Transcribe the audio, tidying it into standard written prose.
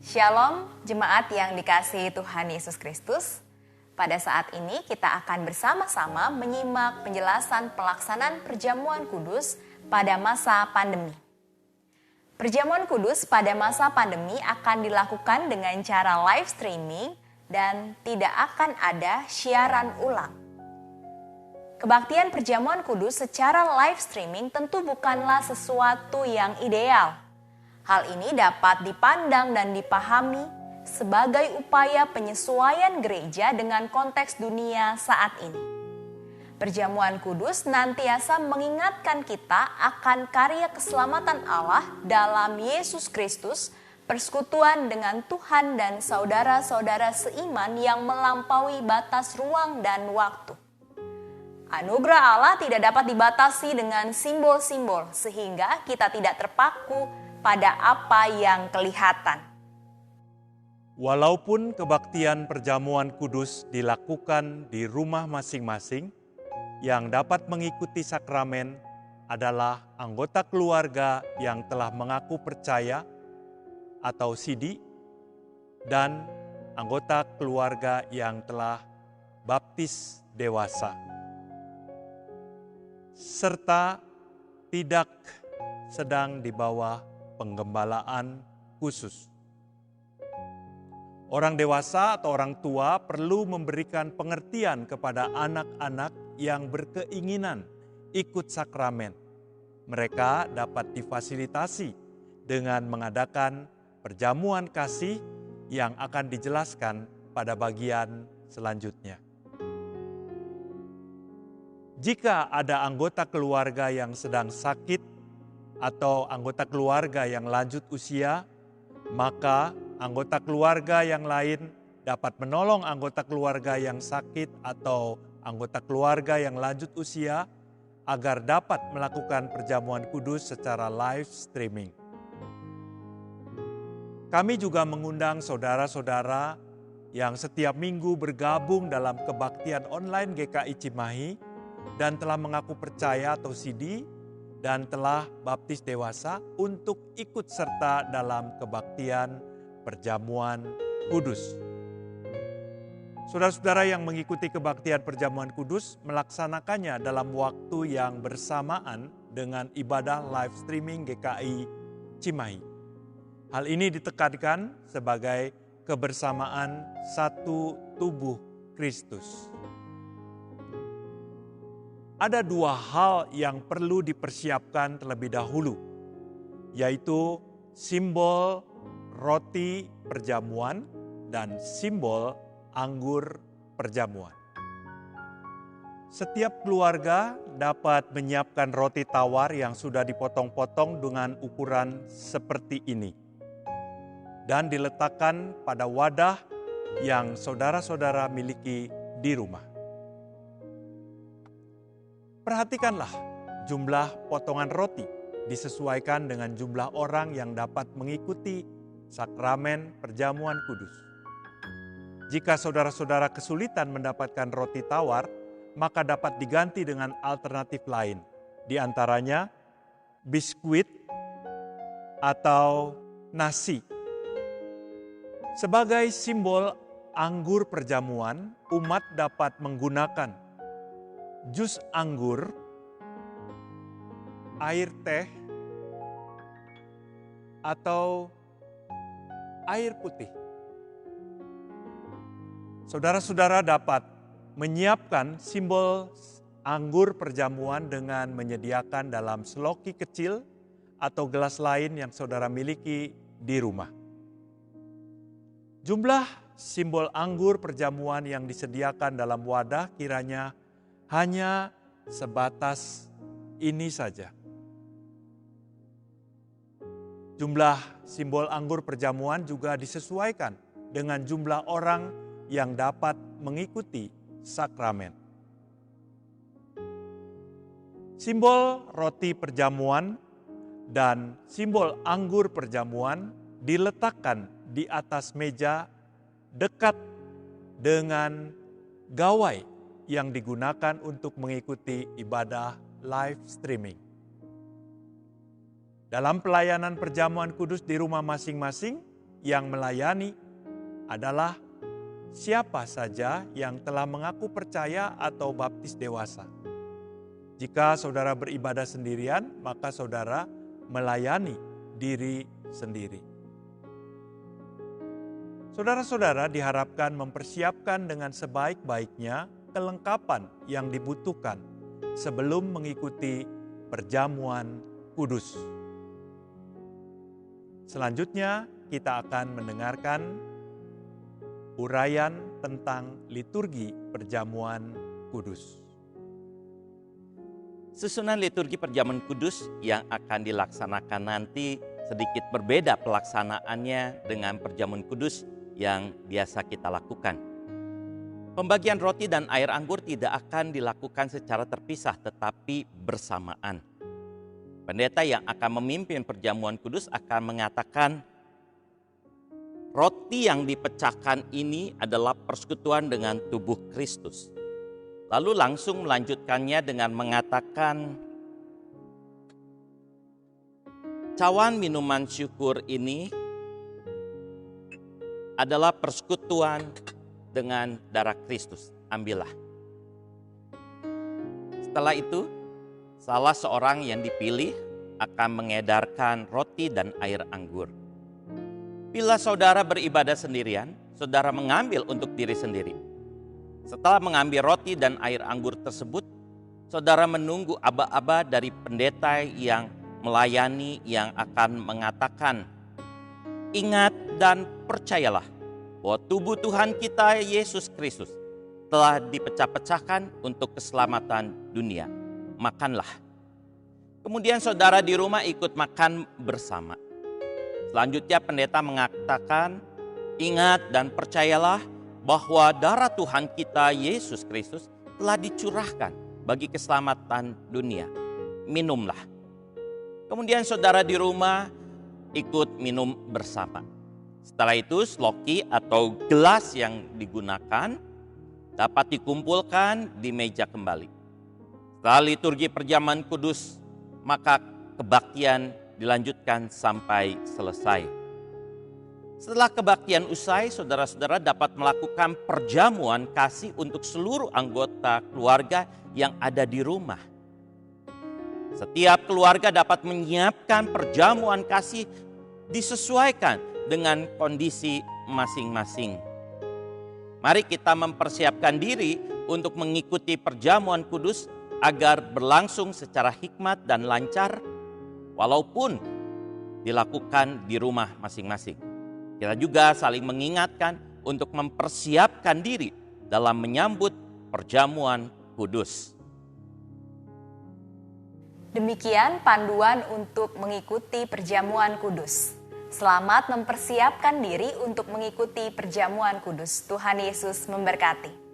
Shalom, jemaat yang dikasihi Tuhan Yesus Kristus. Pada saat ini kita akan bersama-sama menyimak penjelasan pelaksanaan perjamuan kudus pada masa pandemi. Perjamuan kudus pada masa pandemi akan dilakukan dengan cara live streaming dan tidak akan ada siaran ulang. Kebaktian perjamuan kudus secara live streaming tentu bukanlah sesuatu yang ideal. Hal ini dapat dipandang dan dipahami sebagai upaya penyesuaian gereja dengan konteks dunia saat ini. Perjamuan kudus nantiasa mengingatkan kita akan karya keselamatan Allah dalam Yesus Kristus, persekutuan dengan Tuhan dan saudara-saudara seiman yang melampaui batas ruang dan waktu. Anugerah Allah tidak dapat dibatasi dengan simbol-simbol sehingga kita tidak terpaku pada apa yang kelihatan. Walaupun kebaktian perjamuan kudus dilakukan di rumah masing-masing, yang dapat mengikuti sakramen adalah anggota keluarga yang telah mengaku percaya atau sidi dan anggota keluarga yang telah baptis dewasa, serta tidak sedang di bawah penggembalaan khusus. Orang dewasa atau orang tua perlu memberikan pengertian kepada anak-anak yang berkeinginan ikut sakramen. Mereka dapat difasilitasi dengan mengadakan perjamuan kasih yang akan dijelaskan pada bagian selanjutnya. Jika ada anggota keluarga yang sedang sakit atau anggota keluarga yang lanjut usia, maka anggota keluarga yang lain dapat menolong anggota keluarga yang sakit atau anggota keluarga yang lanjut usia agar dapat melakukan perjamuan kudus secara live streaming. Kami juga mengundang saudara-saudara yang setiap minggu bergabung dalam kebaktian online GKI Cimahi dan telah mengaku percaya atau sidi dan telah baptis dewasa untuk ikut serta dalam kebaktian perjamuan kudus. Saudara-saudara yang mengikuti kebaktian perjamuan kudus melaksanakannya dalam waktu yang bersamaan dengan ibadah live streaming GKI Cimahi. Hal ini ditekankan sebagai kebersamaan satu tubuh Kristus. Ada dua hal yang perlu dipersiapkan terlebih dahulu, yaitu simbol roti perjamuan dan simbol anggur perjamuan. Setiap keluarga dapat menyiapkan roti tawar yang sudah dipotong-potong dengan ukuran seperti ini dan diletakkan pada wadah yang saudara-saudara miliki di rumah. Perhatikanlah jumlah potongan roti disesuaikan dengan jumlah orang yang dapat mengikuti sakramen perjamuan kudus. Jika saudara-saudara kesulitan mendapatkan roti tawar, maka dapat diganti dengan alternatif lain, di antaranya biskuit atau nasi. Sebagai simbol anggur perjamuan, umat dapat menggunakan jus anggur, air teh, atau air putih. Saudara-saudara dapat menyiapkan simbol anggur perjamuan dengan menyediakan dalam seloki kecil atau gelas lain yang saudara miliki di rumah. Jumlah simbol anggur perjamuan yang disediakan dalam wadah kiranya hanya sebatas ini saja. Jumlah simbol anggur perjamuan juga disesuaikan dengan jumlah orang yang dapat mengikuti sakramen. Simbol roti perjamuan dan simbol anggur perjamuan diletakkan di atas meja dekat dengan gawai yang digunakan untuk mengikuti ibadah live streaming. Dalam pelayanan perjamuan kudus di rumah masing-masing, yang melayani adalah siapa saja yang telah mengaku percaya atau baptis dewasa. Jika saudara beribadah sendirian, maka saudara melayani diri sendiri. Saudara-saudara diharapkan mempersiapkan dengan sebaik-baiknya kelengkapan yang dibutuhkan sebelum mengikuti perjamuan kudus. Selanjutnya kita akan mendengarkan uraian tentang liturgi perjamuan kudus. Susunan liturgi perjamuan kudus yang akan dilaksanakan nanti sedikit berbeda pelaksanaannya dengan perjamuan kudus yang biasa kita lakukan. Pembagian roti dan air anggur tidak akan dilakukan secara terpisah tetapi bersamaan. Pendeta yang akan memimpin perjamuan kudus akan mengatakan, roti yang dipecahkan ini adalah persekutuan dengan tubuh Kristus. Lalu langsung melanjutkannya dengan mengatakan, cawan minuman syukur ini adalah persekutuan dengan darah Kristus. Ambillah. Setelah itu, salah seorang yang dipilih akan mengedarkan roti dan air anggur. Bila saudara beribadah sendirian, saudara mengambil untuk diri sendiri. Setelah mengambil roti dan air anggur tersebut, saudara menunggu aba-aba dari pendeta yang melayani yang akan mengatakan, ingat dan percayalah bahwa tubuh Tuhan kita Yesus Kristus telah dipecah-pecahkan untuk keselamatan dunia. Makanlah. Kemudian saudara di rumah ikut makan bersama. Selanjutnya pendeta mengatakan, ingat dan percayalah bahwa darah Tuhan kita Yesus Kristus telah dicurahkan bagi keselamatan dunia. Minumlah. Kemudian saudara di rumah ikut minum bersama. Setelah itu sloki atau gelas yang digunakan dapat dikumpulkan di meja kembali. Setelah liturgi perjamuan kudus, maka kebaktian dilanjutkan sampai selesai. Setelah kebaktian usai, saudara-saudara dapat melakukan perjamuan kasih untuk seluruh anggota keluarga yang ada di rumah. Setiap keluarga dapat menyiapkan perjamuan kasih disesuaikan dengan kondisi masing-masing. Mari kita mempersiapkan diri untuk mengikuti perjamuan kudus agar berlangsung secara hikmat dan lancar, walaupun dilakukan di rumah masing-masing. Kita juga saling mengingatkan untuk mempersiapkan diri dalam menyambut perjamuan kudus. Demikian panduan untuk mengikuti perjamuan kudus. Selamat mempersiapkan diri untuk mengikuti perjamuan kudus. Tuhan Yesus memberkati.